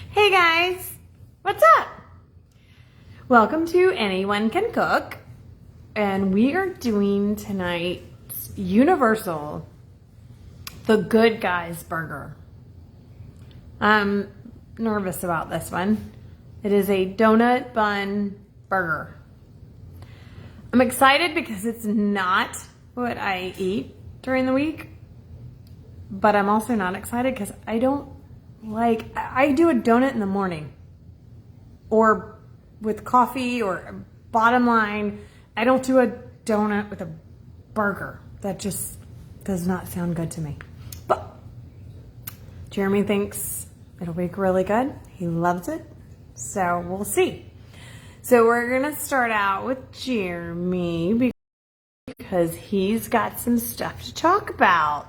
Hey guys, what's up? Welcome to Anyone Can Cook, and we are doing tonight's Universal The Good Guys Burger. I'm nervous about this one. It is a donut bun burger. I'm excited because it's not what I eat during the week, but I'm also not excited because I do a donut in the morning or with coffee, or bottom line, I don't do a donut with a burger. That just does not sound good to me. But Jeremy thinks it'll be really good. He loves it. So we'll see. So we're going to start out with Jeremy because he's got some stuff to talk about.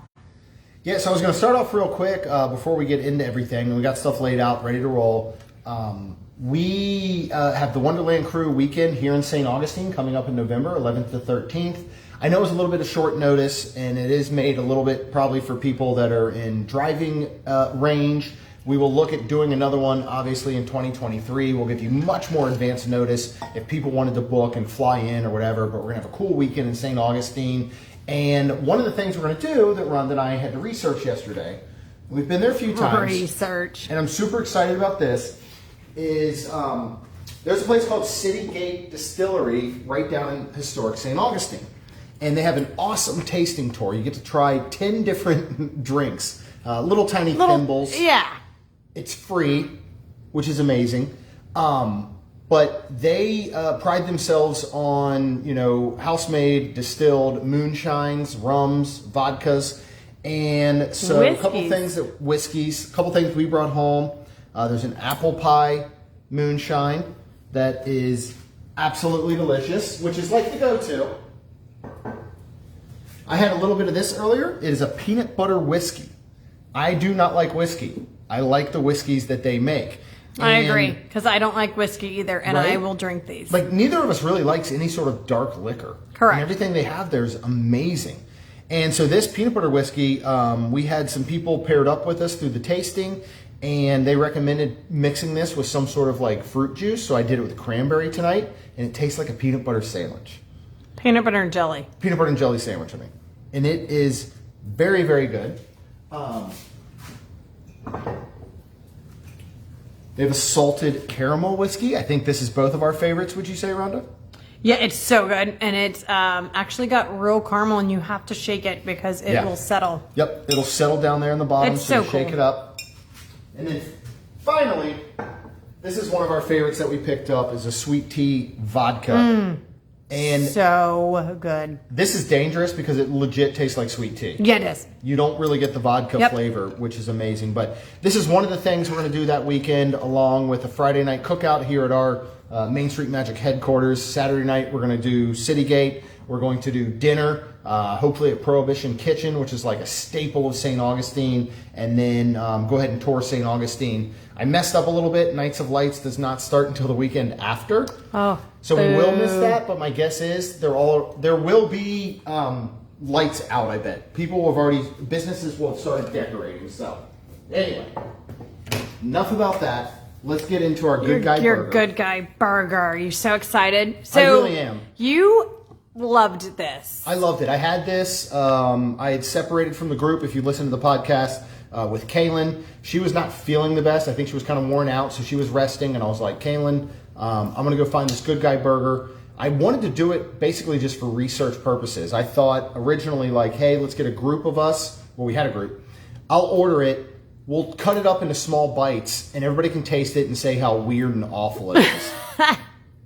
Yeah, so I was going to start off real quick before we get into everything. We got stuff laid out, ready to roll. We have the Wonderland Crew weekend here in St. Augustine coming up in November 11th to 13th. I know it's a little bit of short notice, and it is made a little bit probably for people that are in driving range. We will look at doing another one, obviously, in 2023. We'll give you much more advance notice if people wanted to book and fly in or whatever, but we're going to have a cool weekend in St. Augustine. And one of the things we're going to do that Rhonda and I had to research yesterday, we've been there a few times. Research. And I'm super excited about this, is there's a place called City Gate Distillery right down in historic St. Augustine. And they have an awesome tasting tour. You get to try 10 different drinks, little tiny thimbles. Yeah. It's free, which is amazing. But they pride themselves on, house-made, distilled moonshines, rums, vodkas, and so Whiskeys. A couple things we brought home. There's an apple pie moonshine that is absolutely delicious, which is like the go-to. I had a little bit of this earlier. It is a peanut butter whiskey. I do not like whiskey. I like the whiskeys that they make. I agree, because I don't like whiskey either, and right? I will drink these. Like, neither of us really likes any sort of dark liquor. Correct. And everything they have there is amazing. And so this peanut butter whiskey, we had some people paired up with us through the tasting, and they recommended mixing this with some sort of like fruit juice. So I did it with cranberry tonight, and it tastes like a peanut butter sandwich. Peanut butter and jelly. Peanut butter and jelly sandwich, I mean. And it is very, very good. They have a salted caramel whiskey. I think this is both of our favorites, would you say, Rhonda? Yeah, it's so good. And it's actually got real caramel, and you have to shake it because it will settle. Yep, it'll settle down there in the bottom, It's so so shake cool. it up. And then finally, this is one of our favorites that we picked up, is a sweet tea vodka. And So good. this is dangerous because it legit tastes like sweet tea. Yeah, it is. You don't really get the vodka flavor, which is amazing. But this is one of the things we're going to do that weekend, along with a Friday night cookout here at our Main Street Magic headquarters. Saturday night, we're going to do City Gate. We're going to do dinner, hopefully at Prohibition Kitchen, which is like a staple of St. Augustine. And then go ahead and tour St. Augustine. I messed up a little bit. Nights of Lights does not start until the weekend after. Oh, so we will miss that, but my guess is there will be lights out, I bet. Businesses will have started decorating. So anyway, enough about that. Let's get into our Good Guy Your Burger. Good Guy Burger. You're so excited. So I really am. You loved this. I loved it. I had this. I had separated from the group, if you listen to the podcast, with Kaylin. She was not feeling the best. I think she was kind of worn out, so she was resting. And I was like, Kaylin, I'm going to go find this Good Guy Burger. I wanted to do it basically just for research purposes. I thought originally like, hey, let's get a group of us. Well, we had a group. I'll order it. We'll cut it up into small bites, and everybody can taste it and say how weird and awful it is.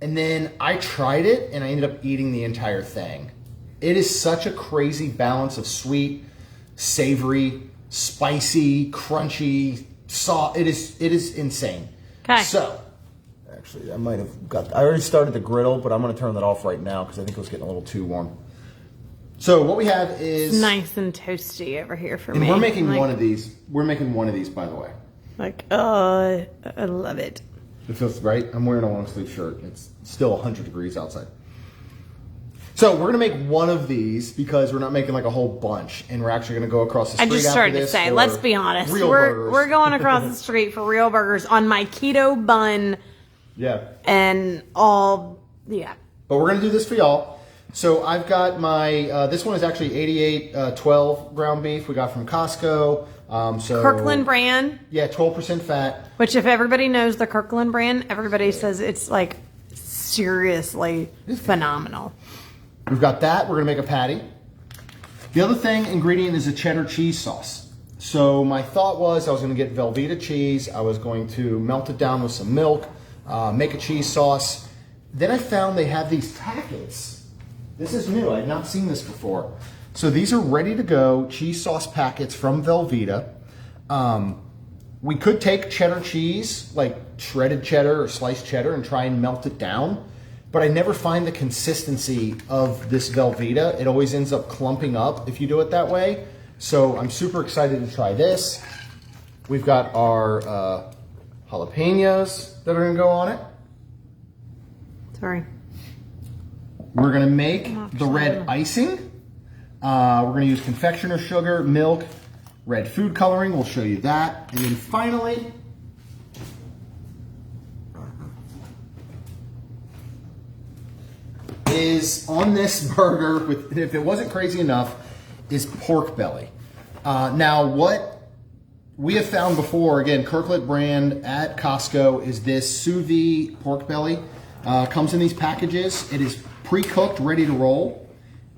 And then I tried it, and I ended up eating the entire thing. It is such a crazy balance of sweet, savory, spicy, crunchy, sauce. It is insane. Okay. So, actually, I already started the griddle, but I'm going to turn that off right now because I think it was getting a little too warm. So what we have is nice and toasty over here for me. And we're making one of these. We're making one of these, by the way. I love it. It feels right. I'm wearing a long sleeve shirt. It's still 100 degrees outside. So So we're gonna make one of these because we're not making like a whole bunch, and we're actually gonna go across the I street. just started to say, let's be honest. We're going across the street for real burgers on my keto bun. Yeah. And all, yeah. But we're gonna do this for y'all. So I've got my, this one is actually 8812 ground beef we got from Costco. Kirkland brand. Yeah, 12% fat. Which if everybody knows the Kirkland brand, everybody says it's like seriously phenomenal. We've got that. We're going to make a patty. The other ingredient is a cheddar cheese sauce. So my thought was I was going to get Velveeta cheese. I was going to melt it down with some milk, make a cheese sauce. Then I found they have these packets. This is new. I had not seen this before. So these are ready to go cheese sauce packets from Velveeta. We could take cheddar cheese, like shredded cheddar or sliced cheddar, and try and melt it down. But I never find the consistency of this Velveeta. It always ends up clumping up if you do it that way. So I'm super excited to try this. We've got our jalapenos that are gonna go on it. Sorry. We're gonna make the red icing. We're gonna use confectioner sugar, milk, red food coloring. We'll show you that. And then finally, is on this burger, with, if it wasn't crazy enough, is pork belly. Now, what we have found before, again, Kirkland brand at Costco, is this sous vide pork belly. Comes in these packages. It is pre-cooked, ready to roll.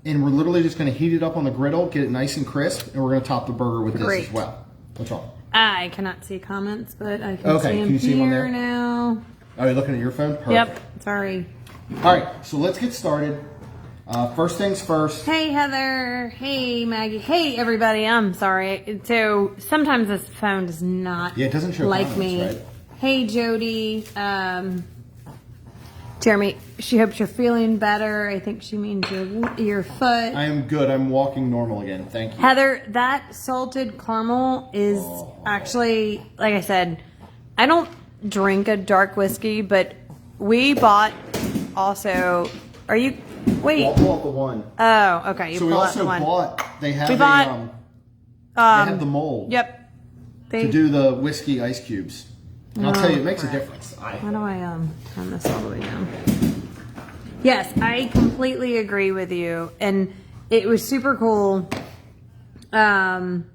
And we're literally just going to heat it up on the griddle, get it nice and crisp, and we're going to top the burger with this as well. What's wrong? I cannot see comments, but I can Okay, see them can you see them on here there? now. Are you looking at your phone? Perfect. Yep, sorry. All right, so let's get started. First things first. Hey, Heather. Hey, Maggie. Hey, everybody. I'm sorry. So sometimes this phone does not Yeah, it doesn't show like comments, me. right? Hey, Jody. Jeremy, she hopes you're feeling better. I think she means your foot. I am good. I'm walking normal again. Thank you. Heather, that salted caramel is actually, like I said, I don't drink a dark whiskey, but we bought also. Are you? Wait. I'll pull out the one. Oh, okay. You So we pull out also the one. bought. They have We bought, they have the mold. Yep. To do the whiskey ice cubes. And I'll tell you, it makes a difference. How do I turn this all the way down? Yes, I completely agree with you, and it was super cool. And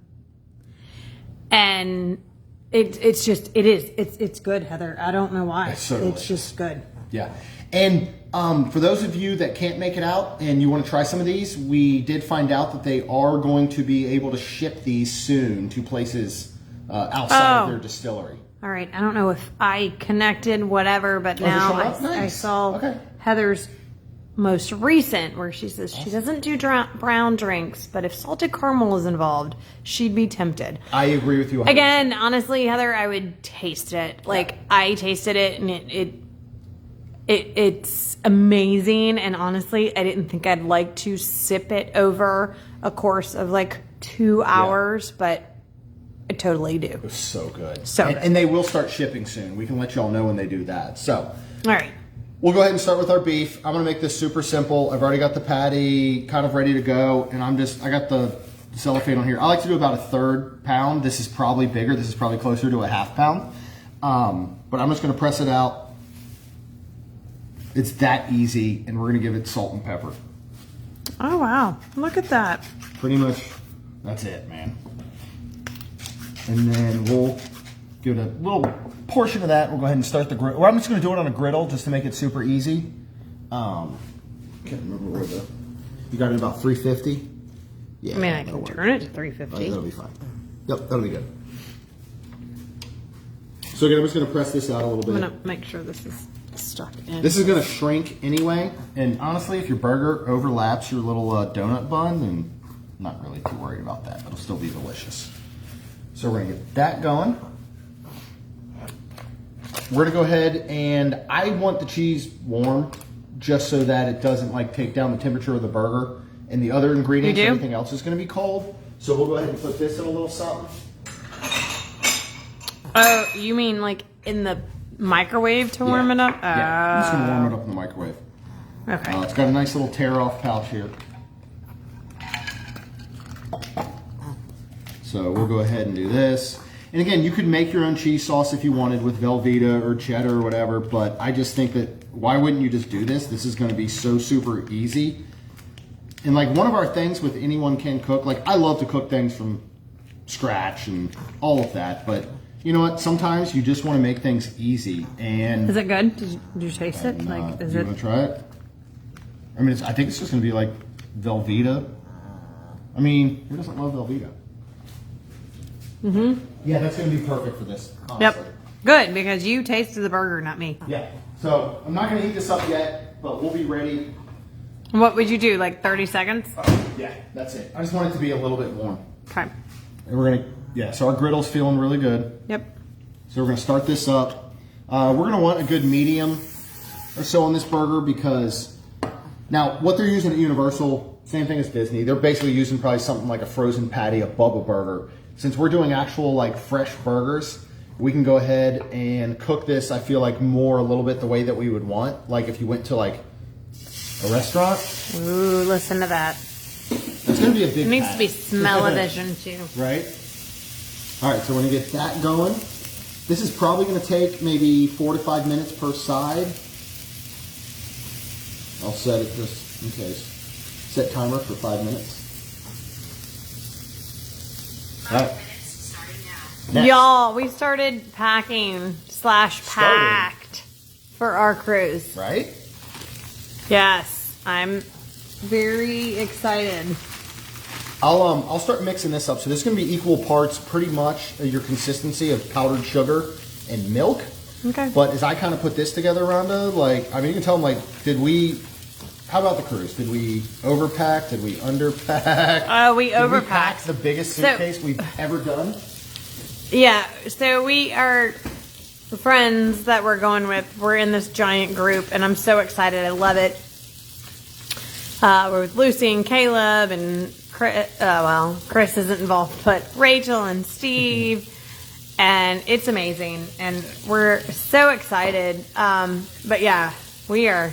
it's good, Heather. I don't know why. It's so It's delicious. just good. Yeah. And for those of you that can't make it out and you want to try some of these, we did find out that they are going to be able to ship these soon to places outside of their distillery. All right. I don't know if I connected whatever, but now showing up? I Nice. saw Okay. Heather's most recent where she says she doesn't do brown drinks, but if salted caramel is involved, she'd be tempted. I agree with you. 100%. Again, honestly, Heather, I would taste it. Like I tasted it, and it's amazing. And honestly, I didn't think I'd like to sip it over a course of like 2 hours, but I totally do. It was so good. So and, good. and they will start shipping soon. We can let y'all know when they do that. So, All right. we'll go ahead and start with our beef. I'm going to make this super simple. I've already got the patty kind of ready to go, and I got the cellophane on here. I like to do about 1/3 pound. This is probably bigger. This is probably closer to 1/2 pound. But I'm just going to press it out. It's that easy, and we're going to give it salt and pepper. Oh, wow. Look at that. Pretty much, that's it, man. And then we'll give it a little portion of that. We'll go ahead and start the griddle. Well, I'm just going to do it on a griddle just to make it super easy. Can't remember where you got it about 350. Yeah, I mean, I that'll can work. turn it to 350. That'll be fine. Yep, that'll be good. So again, I'm just going to press this out a little bit. I'm going to make sure this is stuck in. This is going to shrink anyway. And honestly, if your burger overlaps your little donut bun, then I'm not really too worried about that. It'll still be delicious. So we're going to get that going. We're going to go ahead, and I want the cheese warm just so that it doesn't like take down the temperature of the burger. And the other ingredients, You do? everything else is going to be cold. So we'll go ahead and put this in a little something. Oh, you mean like in the microwave to warm it up? Yeah, I'm just going to warm it up in the microwave. Okay. It's got a nice little tear-off pouch here. So we'll go ahead and do this. And again, you could make your own cheese sauce if you wanted with Velveeta or cheddar or whatever, but I just think that why wouldn't you just do this? This is going to be so super easy. And like one of our things with Anyone Can Cook, like I love to cook things from scratch and all of that, but you know what? Sometimes you just want to make things easy. And is it good? Did you taste it? Like, is you it? want to try it? I mean, I think it's just going to be like Velveeta. I mean, who doesn't love Velveeta? Mm-hmm. Yeah, that's going to be perfect for this. Honestly. Yep. Good, because you tasted the burger, not me. Yeah. So I'm not going to heat this up yet, but we'll be ready. What would you do? Like 30 seconds? Yeah, that's it. I just want it to be a little bit warm. Okay. And we're going to, yeah, so our griddle's feeling really good. Yep. So we're going to start this up. We're going to want a good medium or so on this burger because now what they're using at Universal, same thing as Disney. They're basically using probably something like a frozen patty, a Bubba burger. Since we're doing actual like fresh burgers, we can go ahead and cook this, I feel like more a little bit the way that we would want. Like if you went to like a restaurant. Ooh, listen to that. It's going to be a big It needs patty. to be smell-o-vision too. Right? All right, so we're going to get that going. This is probably going to take maybe 4 to 5 minutes per side. I'll set it just in case. Set timer for 5 minutes. All right. Next. Y'all, we started packing / packed for our cruise. Right? Yes, I'm very excited. I'll start mixing this up. So this is going to be equal parts, pretty much your consistency of powdered sugar and milk. Okay. But as I kind of put this together, Rhonda, like, I mean, you can tell them, like, how about the cruise? Did we overpack? Did we underpack? We Did we overpacked. pack the biggest suitcase we've ever done? Yeah, so we are friends that we're going with. We're in this giant group, and I'm so excited. I love it. We're with Lucy and Caleb and Chris. Chris isn't involved, but Rachel and Steve. And it's amazing. And we're so excited. But yeah, we are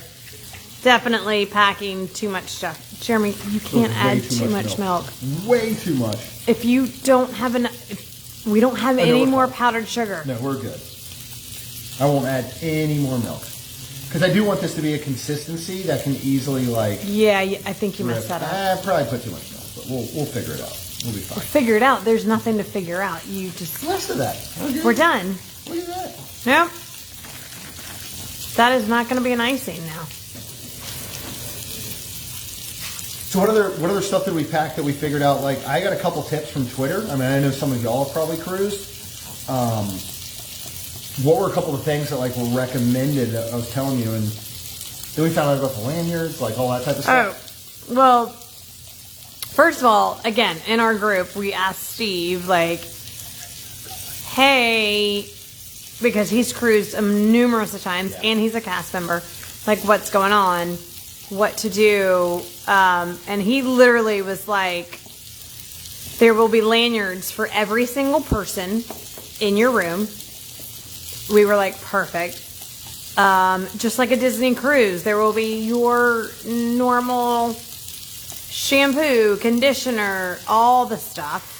definitely packing too much stuff. Jeremy, you can't add too much milk. Way too much. If you don't have enough, we don't have any we're more fine. powdered sugar. No, we're good. I won't add any more milk. Because I do want this to be a consistency that can easily, like... Yeah, I think you messed that up. I probably put too much milk, but we'll figure it out. We'll be fine. Figure it out. There's nothing to figure out. You just... Less of that. Okay. We're done. Look at that. Nope. That is not going to be an icing now. So what other stuff did we pack that we figured out? Like, I got a couple tips from Twitter. I mean, I know some of y'all have probably cruised. What were a couple of things that, like, were recommended that I was telling you? And then we found out about the lanyards, like, all that type of stuff. Oh, well, first of all, again, in our group, we asked Steve, like, hey, because he's cruised numerous of times, and he's a cast member, like, what's going on, what to do, and he literally was like, there will be lanyards for every single person in your room. We were like, perfect. Just like a Disney cruise, there will be your normal shampoo, conditioner, all the stuff.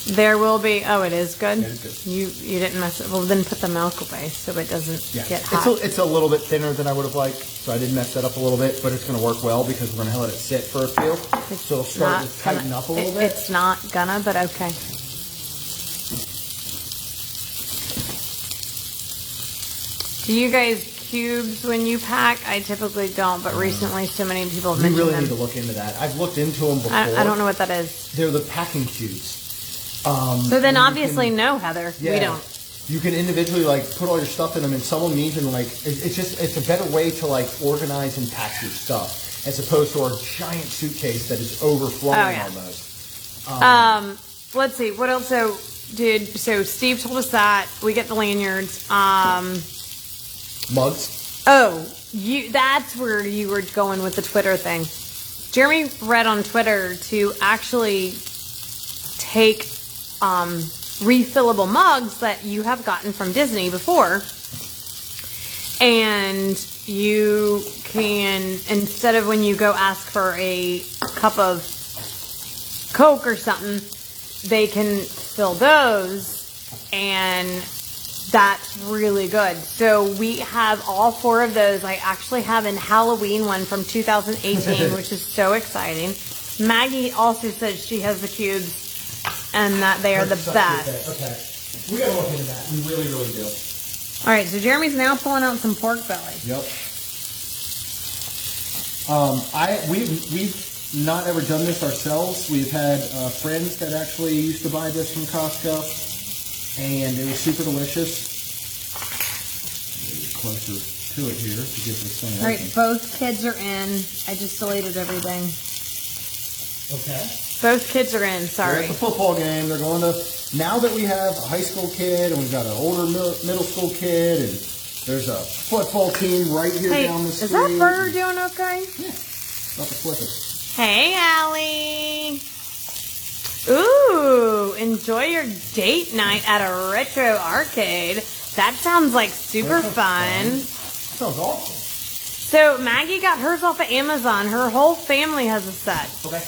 There will be. Oh, it is good. It is good. You didn't mess it. Well, then put the milk away so it doesn't get hot. It's a little bit thinner than I would have liked, so I did mess that up a little bit, but it's going to work well because we're going to let it sit for a few. So it'll start to tighten up a little bit. It's not gonna, but okay. Do you guys cubes when you pack? I typically don't, but recently so many people have We mentioned really them. need to look into that. I've looked into them before. I don't know what that is. They're the packing cubes. So then you obviously can- no, Heather. Yeah. We don't. You can individually like put all your stuff in them, and someone needs them. Like it's a better way to like organize and pack your stuff as opposed to our giant suitcase that is overflowing Oh, yeah. almost. Let's see. What else? So Steve told us that we get the lanyards. Mugs. Oh, that's where you were going with the Twitter thing. Jeremy read on Twitter to actually take refillable mugs that you have gotten from Disney before And you can, instead of when you go ask for a cup of Coke or something, they can fill those, and that's really good. So we have all 4 of those. I actually have a Halloween one from 2018, which is so exciting. Maggie also says she has the cubes and that they are the best. Okay. We gotta look into that. We really, really do. All right, so Jeremy's now pulling out some pork belly. Yep. We've not ever done this ourselves. We've had friends that actually used to buy this from Costco, and it was super delicious. Maybe closer to it here to get this thing. All right, both kids are in. I just deleted everything. Okay. Both kids are in. They're Sorry. at the football game. They're going to. Now that we have a high school kid and we've got an older middle school kid and there's a football team right here Hey, down the street. is that burger doing okay? Yeah. About to flip it. Hey, Allie. Ooh, enjoy your date night at a retro arcade. That sounds like super fun. Sounds awesome. So Maggie got hers off of Amazon. Her whole family has a set. Okay.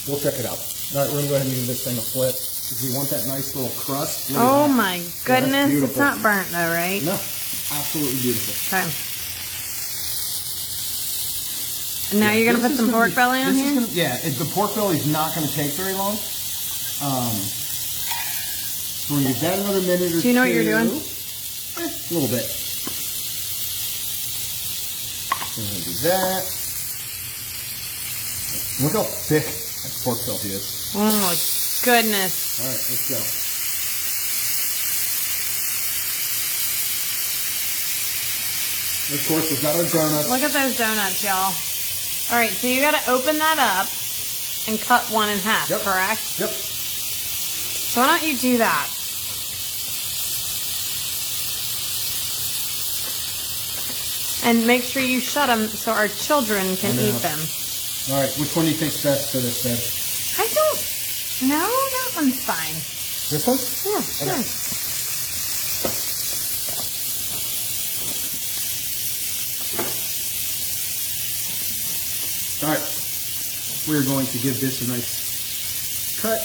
We'll check it out. All right, we're going to go ahead and give this thing a flip because we want that nice little crust. Look at Oh that. my goodness. beautiful. It's not burnt though, right? No, absolutely beautiful. Okay. And now you're going to put This is some gonna pork be- belly on this is here? gonna- yeah, the pork belly is not going to take very long. So when you give that another minute or two. Do you know what you're doing? A little bit. We're going to do that. Look how thick that pork belly is. Oh my goodness. All right, let's go. And of course, we've got our donuts. Look at those donuts, y'all. All right, so you got to open that up and cut one in half, Yep. correct? Yep. So why don't you do that? And make sure you shut them so our children can I know. eat them. All right, which one do you think's best for this, then? I don't know. That one's fine. This one? Yeah, sure. Okay. All right, we're going to give this a nice cut.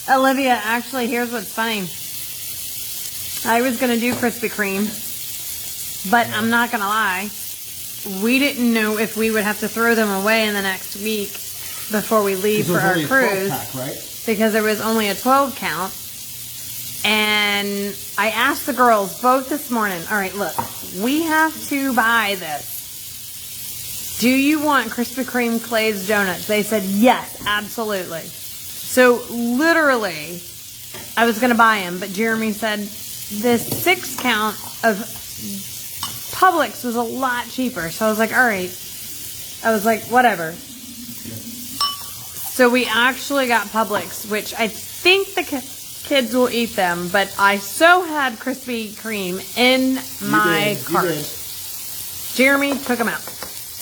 Olivia, actually, here's what's funny. I was going to do Krispy Kreme, but I'm not going to lie. We didn't know if we would have to throw them away in the next week before we leave for This was our only a 12 cruise pack, right? because there was only a 12 count. And I asked the girls both this morning, all right, look, we have to buy this. Do you want Krispy Kreme glazed donuts? They said, yes, absolutely. So literally, I was going to buy them, but Jeremy said this 6 count of Publix was a lot cheaper. So I was like, all right. I was like, whatever. So we actually got Publix, which I think the kids will eat them, but I so had Krispy Kreme in my cart. did. Jeremy took them out.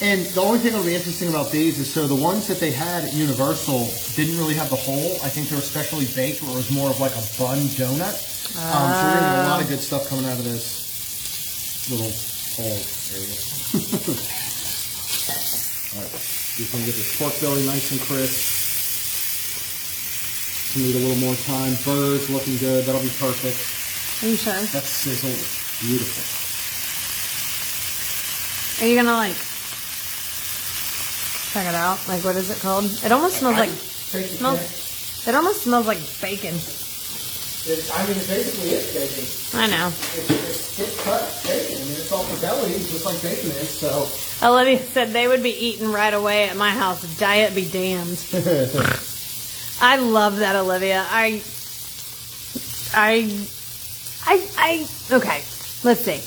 And the only thing that'll be interesting about these is, so the ones that they had at Universal didn't really have the hole. I think they were specially baked, where it was more of like a bun donut. So we're gonna get a lot of good stuff coming out of this little hole area. All right, just gonna get this pork belly nice and crisp. Need a little more time. Burr's looking good. That'll be perfect. Are you sure? That's sizzled. Beautiful. Are you gonna like check it out? Like, what is it called? It almost smells like it almost smells like bacon. I mean, it basically is bacon. I know. It's cut bacon. I mean, it's all for belly, just like bacon is. So. Olivia said they would be eaten right away at my house. Diet be damned. I love that, Olivia. Okay, let's see.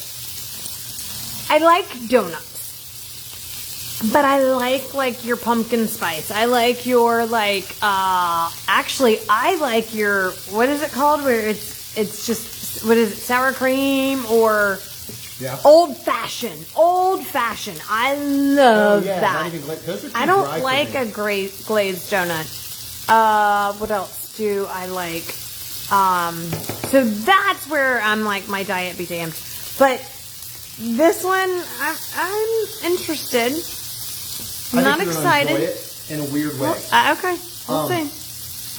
I like donuts, but I like your pumpkin spice. I like your actually, I like your, what is it called? Where it's just, what is it, sour cream or Yeah. old fashioned? Old fashioned. I love Yeah, that. not even those are too I dry don't for like me. a glazed donut. What else do I like? So that's where I'm like, my diet be damned. But this one, I'm interested. I'm not excited. Enjoy it in a weird way. Well, okay, we'll see.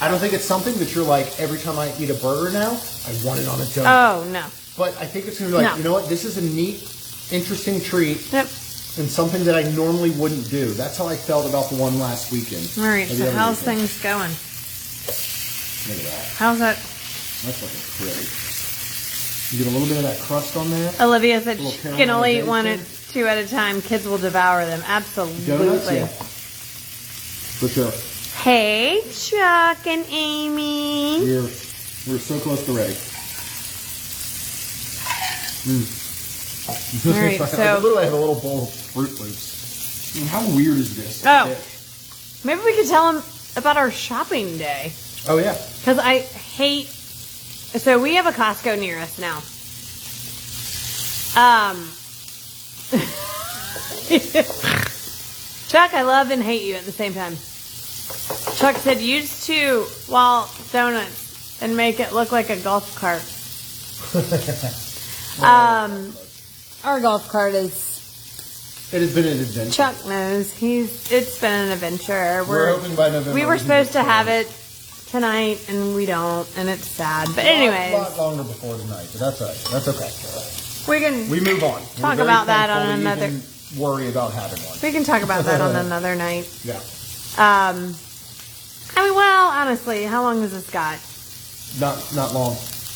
I don't think it's something that you're like, every time I eat a burger now, I want it on a donut. Oh, no. But I think it's going to be like, No. you know what? This is a neat, interesting treat. Yep. And something that I normally wouldn't do. That's how I felt about the one last weekend. All right, Or the so other how's weekend. things going? Look at that. How's that? That's looking pretty. You get a little bit of that crust on there. Olivia said Little she can only eat one or caramelization. two at a time. Kids will devour them. Absolutely. Donuts, yeah. For sure. Hey, Chuck and Amy. We're so close to ready. All right, I so literally have a little bowl of Fruit Loops. I mean, how weird is this? Oh. maybe we could tell them about our shopping day. Oh yeah. Because I hate. So we have a Costco near us now. Chuck, I love and hate you at the same time. Chuck said, use 2 wall donuts and make it look like a golf cart. Our golf cart is. It has been an adventure. Chuck knows it's been an adventure. We're hoping by November. We were we can supposed get to have started. it tonight, and we don't, and it's sad. But A anyways, lot longer before tonight, but that's all right. That's okay. we can We move on. Talk We're very about that thankful on to another- even worry about having one. we can talk about that on another night. Yeah. I mean, well, honestly, how long has this got? Not long.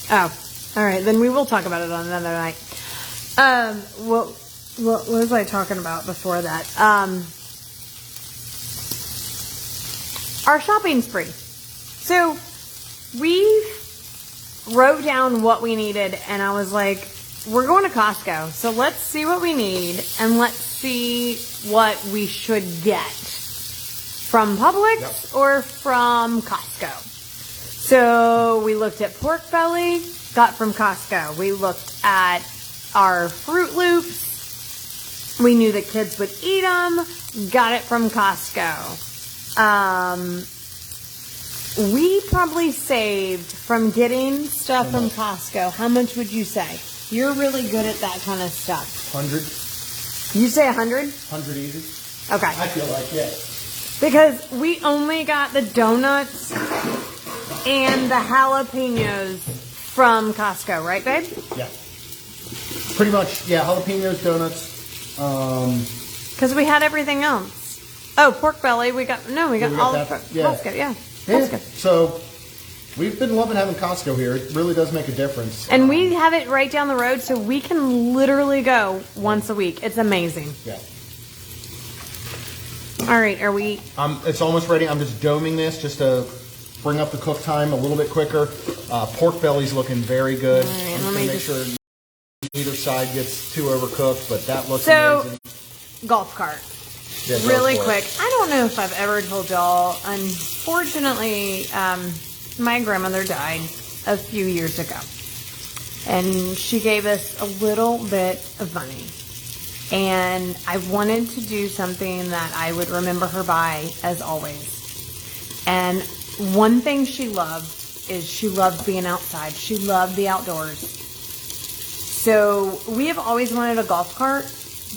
Oh, all right. Then we will talk about it on another night. What was I talking about before that? Our shopping spree. So we wrote down what we needed, and I was like, we're going to Costco. So let's see what we need, and let's see what we should get from Publix or from Costco. So we looked at pork belly, got from Costco. We looked at our Fruit Loops. We knew the kids would eat them, got it from Costco. We probably saved from getting stuff from Costco. How much would you say? You're really good at that kind of stuff. 100? You say 100? 100 easy? Okay. I feel like, yeah. Because we only got the donuts and the jalapenos from Costco, right, babe? Yeah. Pretty much, yeah. Jalapenos, donuts. Because we had everything else. Oh, pork belly. We got we all got of that. Costco. Yeah. Yeah. Costco. So we've been loving having Costco here. It really does make a difference. And we have it right down the road, so we can literally go once a week. It's amazing. Yeah. All right, are we? It's almost ready. I'm just doming this just to bring up the cook time a little bit quicker. Pork belly's looking very good. All right, I'm let just gonna me make just- sure neither side gets too overcooked, but that looks So, amazing. golf cart. Yeah, go Really for it. quick. I don't know if I've ever told y'all. Unfortunately, my grandmother died a few years ago. And she gave us a little bit of money. And I wanted to do something that I would remember her by, as always. And one thing she loved is she loved being outside. She loved the outdoors. So we have always wanted a golf cart.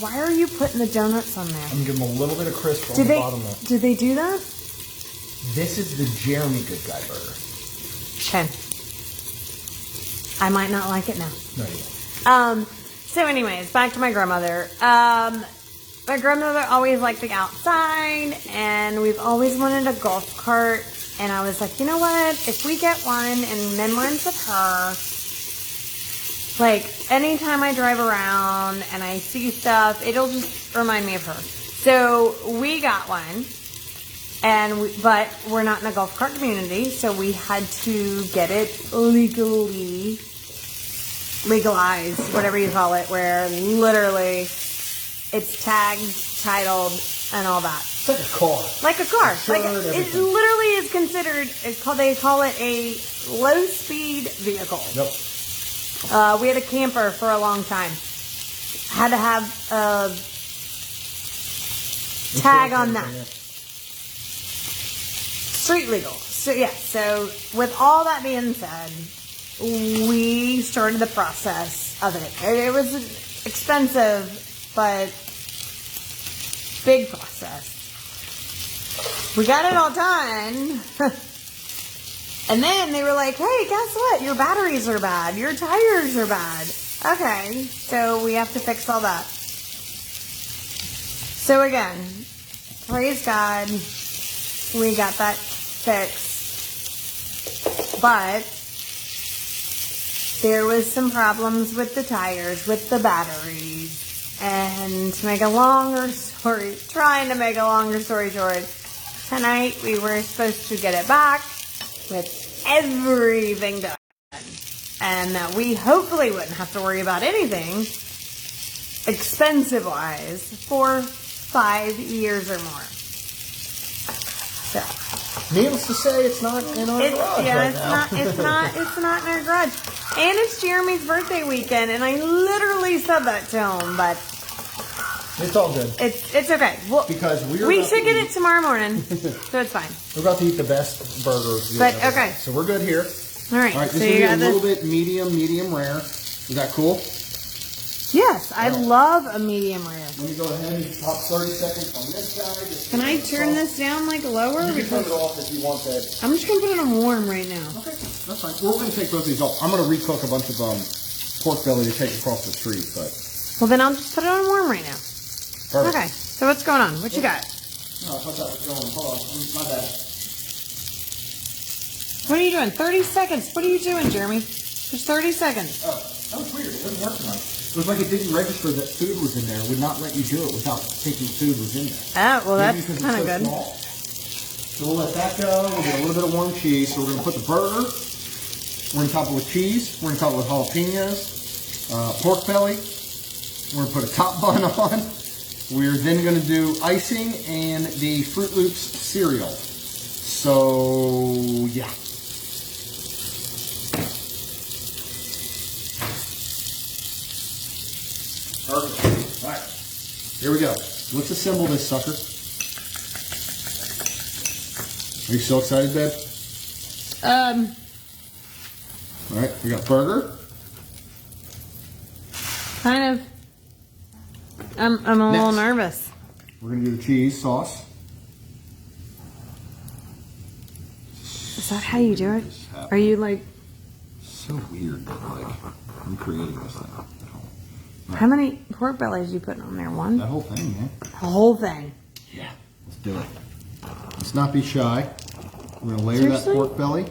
Why are you putting the donuts on there? I'm gonna give them a little bit of crisp on Did the they bottom there. did they do that? This is the Jeremy Good Guy burger. Okay. I might not like it now. No, you don't. So anyways, back to my grandmother. My grandmother always liked the outside, and we've always wanted a golf cart. And I was like, you know what? If we get one in memories of her, like anytime I drive around and I see stuff, it'll just remind me of her. So we got one, but we're not in a golf cart community, so we had to get it legalized, whatever you call it, where literally it's tagged, titled, and all that. It's like a car. Like a car. Insured, It everything. literally is considered, they call it a low-speed vehicle. Yep. We had a camper for a long time. Had to have a tag on that. Street legal. So yeah, so with all that being said, we started the process of it. It was expensive, but big process. We got it all done. And then they were like, hey, guess what? Your batteries are bad. Your tires are bad. Okay, so we have to fix all that. So again, praise God, we got that fixed. But there was some problems with the tires, with the batteries. And to make a longer story, trying to make a longer story short, tonight we were supposed to get it back with everything done. And that we hopefully wouldn't have to worry about anything expensive-wise for 5 years or more. So, Needless to say, it's not in our garage right now. it's not in our garage. And it's Jeremy's birthday weekend, and I literally said that to him, but It's all good. it's okay. Well, Because we about should to get eat- it tomorrow morning, so it's fine. We're about to eat the best burgers. you've But, ever okay. had. So we're good here. All right, All right, so this you will be a got little this. bit medium rare. Is that cool? Yes, I love a medium rare. Let me go ahead and pop 30 seconds on this guy. Just Can I turn this down like lower? You can turn Because it off if you want that. I'm just gonna put it on warm right now. Okay, that's fine. We're going to take both of these off. I'm going to recook a bunch of pork belly to take across the street, but Well, then I'll just put it on warm right now. perfect. Okay. So what's going on? What you got? No, I thought that was going. Hold on, my bad. What are you doing? 30 seconds. What are you doing, Jeremy? Just 30 seconds. Oh, that was weird. It wasn't working right. It was like it didn't register that food was in there. It would not let you do it without thinking food was in there. Oh, well, Maybe that's because kind of it's so good. small. So we'll let that go. We'll get a little bit of warm cheese. So we're going to put the burger. We're going to top it with cheese. We're going to top it with jalapenos, pork belly. We're going to put a top bun on. We're then going to do icing and the Fruit Loops cereal. So, yeah. Perfect. All right. Here we go. Let's assemble this sucker. Are you so excited, babe? All right. We got burger. Kind of. I'm a little Next. nervous. We're going to do the cheese sauce. Is that how you do it? Are you like, So weird that, like, I'm creating this thing at home. how many pork bellies you putting on there? One? That whole thing, man. The whole thing. Yeah. Let's do it. Let's not be shy. We're going to layer Seriously? that pork belly.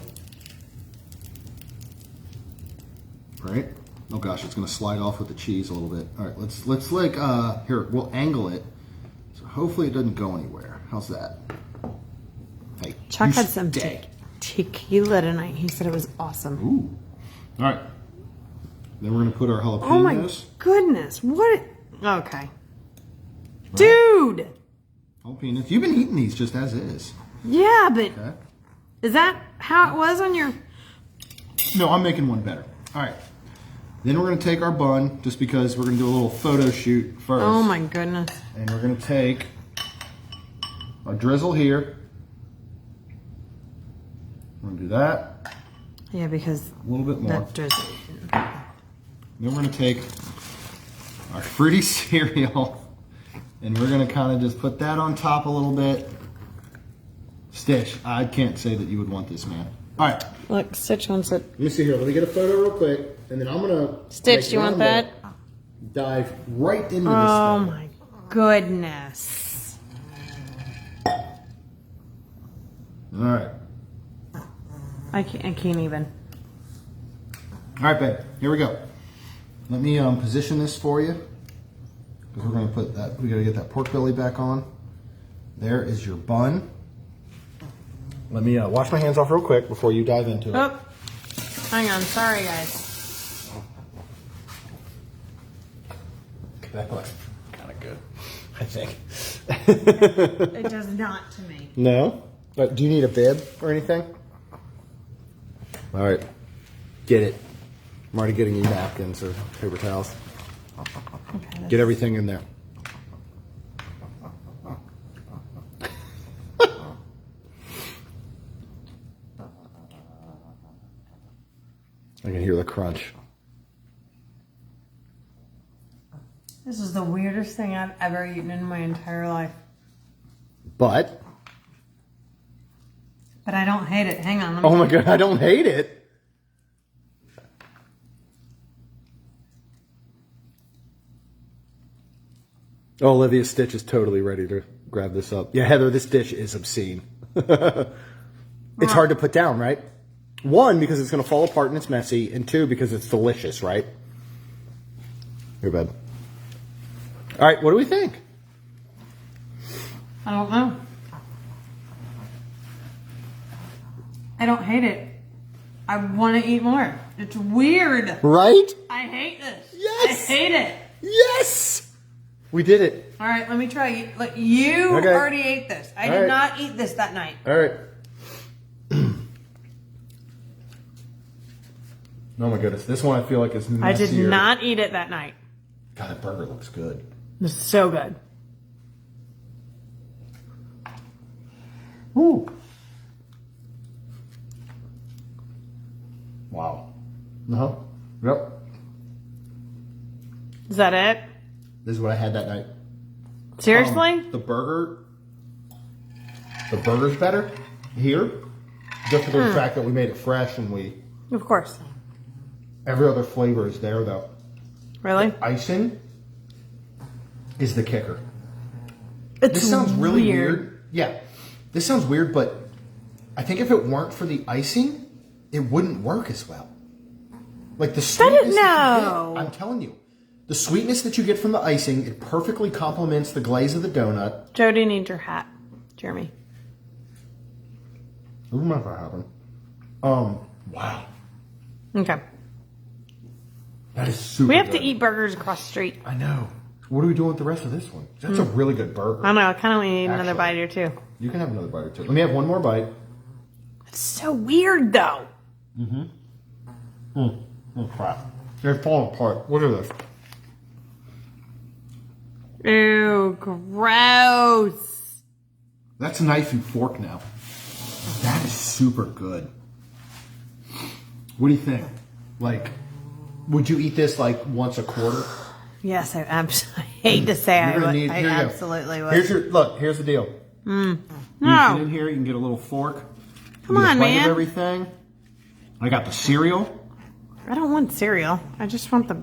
Right? Oh gosh, it's going to slide off with the cheese a little bit. All right, let's like, here, we'll angle it. So hopefully it doesn't go anywhere. How's that? Hey, Chuck you had some stay. tequila tonight. He said it was awesome. Ooh. All right. Then we're going to put our jalapenos. Oh my goodness. What? Okay. Dude! Jalapenos. You've been eating these just as is. Yeah, but Okay. is that how it was on your... No, I'm making one better. All right. Then we're going to take our bun, just because we're going to do a little photo shoot first. Oh my goodness. And we're going to take our drizzle here. We're going to do that. Yeah, because A little bit more. that just... Then we're going to take our fruity cereal, and we're going to kind of just put that on top a little bit. Stitch, I can't say that you would want this, man. All right. Look, Stitch wants it. Let me see here. Let me get a photo real quick, and then I'm gonna Stitch, you want that? Dive right into Oh this thing. my goodness. All right, I can't even. all right, babe. Here we go. Let me position this for you, because we're gonna put that. We gotta get that pork belly back on. There is your bun. Let me wash my hands off real quick before you dive into it. Oh, hang on. Sorry, guys. That looks kind of good, I think. It does not to me. No? Do you need a bib or anything? All right. Get it. I'm already getting you napkins or paper towels. Okay, Get everything in there. I can hear the crunch. This is the weirdest thing I've ever eaten in my entire life. But I don't hate it. Hang on. Let me oh my god, I don't hate it. Oh, Olivia Stitch is totally ready to grab this up. Yeah, Heather, this dish is obscene. It's hard to put down, right? One, because it's going to fall apart and it's messy, and two, because it's delicious, right? Here, babe. All right, what do we think? I don't know. I don't hate it. I want to eat more. It's weird. Right? I hate this. Yes. I hate it. Yes! We did it. All right, let me try. Look, you Okay. already ate this. I did right. not eat this that night. All right. Oh my goodness, this one I feel like is messier. I did not eat it that night. God, that burger looks good. This is so good. Ooh. Wow. No. Yep. Is that it? This is what I had that night. Seriously? The burger's better here, just for the fact that we made it fresh and Of course. every other flavor is there though. Really? Icing is the kicker. It's This sounds really weird. Yeah, this sounds weird, but I think if it weren't for the icing, it wouldn't work as well. Like the sweetness. No. I'm telling you, the sweetness that you get from the icing, it perfectly complements the glaze of the donut. Jody needs your hat, Jeremy. I don't know if that happened. Wow, Okay. that is super. We have good. to eat burgers across the street. I know. What are we doing with the rest of this one? That's a really good burger. I don't know. I kind of want to eat another Actually. bite or two. You can have another bite or two. Let me have one more bite. It's so weird, though. Oh crap! They're falling apart. Look at this. Ew, gross. That's knife and fork now. That is super good. What do you think? Like, would you eat this like once a quarter? Yes, I hate to say I You're gonna would. need- I here you go. absolutely would. Here's the deal. You No. get in here, you can get a little fork. Come You get a on, bite of man. everything. I got the cereal. I don't want cereal. I just want the...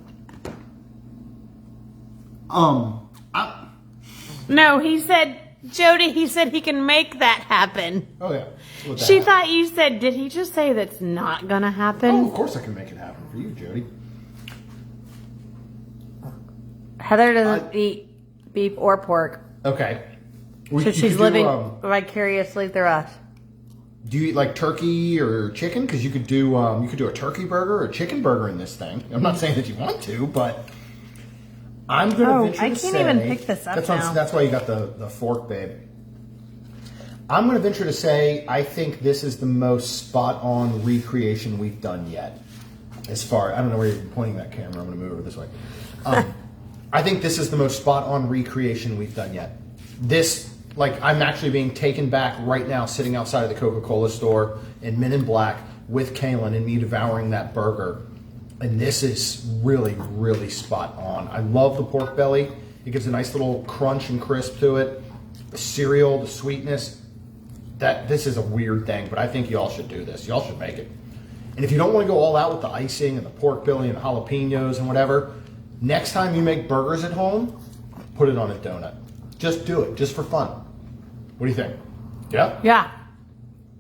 No, he said... Jody, he said he can make that happen. Oh yeah. Let that She happen. thought you said... Did he just say that's not gonna happen? Oh, of course I can make it happen for you, Jody. Heather doesn't eat beef or pork. Okay. So You she's could living do, vicariously through us. do you eat like turkey or chicken? Because you could do a turkey burger or a chicken burger in this thing. I'm not saying that you want to, but I'm going to Oh, venture I to can't say even pick this up now. That's why you got the fork, babe. I'm going to venture to say I think this is the most spot on recreation we've done yet. As far, I don't know where you're pointing that camera. I'm going to move over this way. I think this is the most spot on recreation we've done yet. This, like, I'm actually being taken back right now, sitting outside of the Coca-Cola store in Men in Black with Kaylin and me devouring that burger. And this is really, really spot on. I love the pork belly. It gives a nice little crunch and crisp to it. The cereal, the sweetness. This is a weird thing, but I think y'all should do this. Y'all should make it. And if you don't want to go all out with the icing and the pork belly and the jalapenos and whatever, next time you make burgers at home, put it on a donut. Just do it, just for fun. What do you think? Yeah? Yeah.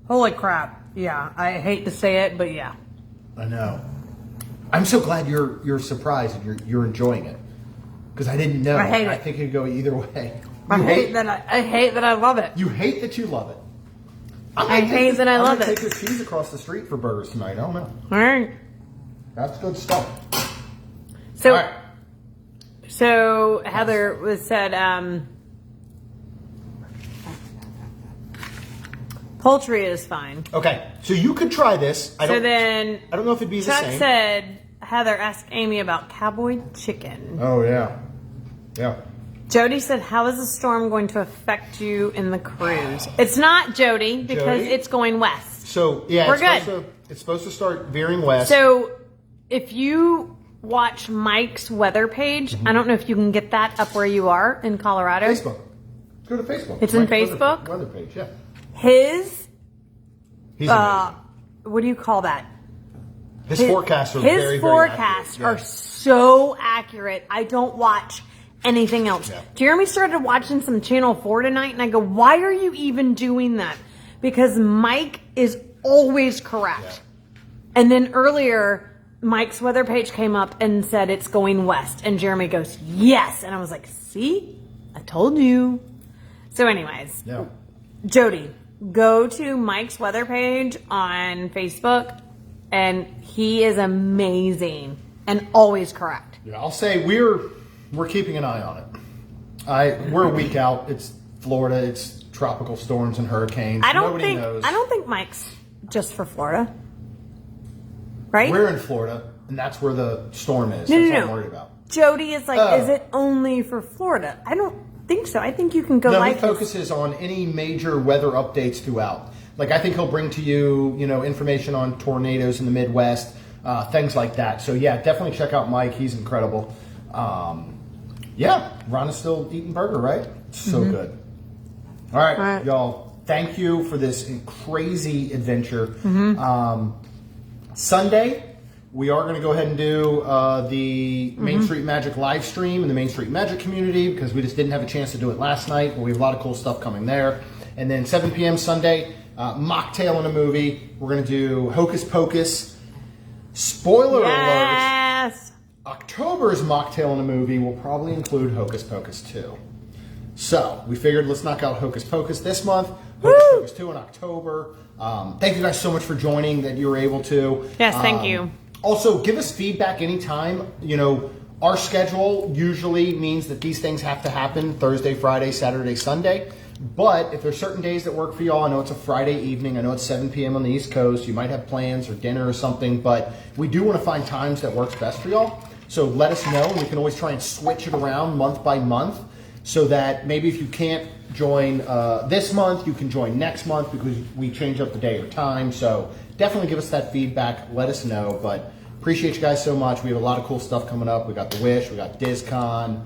Holy crap. Yeah. I hate to say it, but yeah. I know. I'm so glad you're surprised and you're enjoying it. Because I didn't know. I hate it. I think it could go either way. I hate that I love it. You hate that you love it. I hate that I love I'm it. gonna take the cheese across the street for burgers tonight. I don't know. All right. That's good stuff. So, All right. so Heather said, poultry is fine. Okay, so you could try this. I So don't then know if it'd be the Chuck same. said, Heather, ask Amy about cowboy chicken. Oh yeah, yeah. Jody said, how is the storm going to affect you in the cruise? It's not, Jody, because Jody? it's going west. So yeah, We're it's supposed to start veering west. So if you watch Mike's weather page, I don't know if you can get that up where you are in Colorado. Facebook. Go to Facebook. It's in Mike's Facebook? Weather page, yeah. His, He's amazing. what do you call that? His forecasts are His very, forecasts very are accurate. so accurate. I don't watch anything else. Yeah. Jeremy started watching some Channel 4 tonight, and I go, why are you even doing that? Because Mike is always correct. Yeah. And then earlier, Mike's weather page came up and said it's going west. And Jeremy goes, yes. And I was like, see? I told you. So anyways, Yeah. Jody, go to Mike's weather page on Facebook, and he is amazing and always correct. Yeah, I'll say we're keeping an eye on it. We're a week out. It's Florida. It's tropical storms and hurricanes. I don't Nobody knows. think Mike's just for Florida. Right? We're in Florida, and that's where the storm is. No, That's no, what I'm no. worried about. Jody is like, Oh. is it only for Florida? I don't think so. I think you can go No, like he focuses on any major weather updates throughout. Like, I think he'll bring to you, information on tornadoes in the Midwest, things like that. So, yeah, definitely check out Mike. He's incredible. Yeah, Ron is still eating burger, right? So good. All right, y'all. Thank you for this crazy adventure. Sunday, we are going to go ahead and do the Main Street Magic live stream in the Main Street Magic community because we just didn't have a chance to do it last night. But we have a lot of cool stuff coming there. And then 7 p.m. Sunday, mocktail in a movie. We're going to do Hocus Pocus. Spoiler alert. Yes. October's mocktail in a movie will probably include Hocus Pocus 2. So we figured let's knock out Hocus Pocus this month. Hocus Pocus 2 in October. Thank you guys so much for joining that you were able to. Yes, thank you. Also, give us feedback anytime. Our schedule usually means that these things have to happen Thursday, Friday, Saturday, Sunday. But if there's certain days that work for y'all, I know it's a Friday evening, I know it's 7 p.m. on the East Coast, you might have plans or dinner or something, but we do want to find times that works best for y'all. So let us know, and we can always try and switch it around month by month so that maybe if you can't join this month, you can join next month because we change up the day or time. So definitely give us that feedback, let us know, but appreciate you guys so much. We have a lot of cool stuff coming up. We got The Wish, we got DizCon,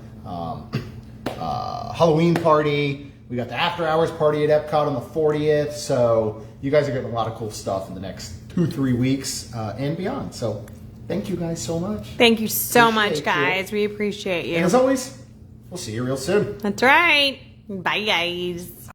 Halloween party, we got the After Hours party at Epcot on the 40th. So you guys are getting a lot of cool stuff in the next 2-3 weeks and beyond. So thank you guys so much. Thank you so much, Appreciate guys. We appreciate you. And as always, we'll see you real soon. That's right. Bye, guys.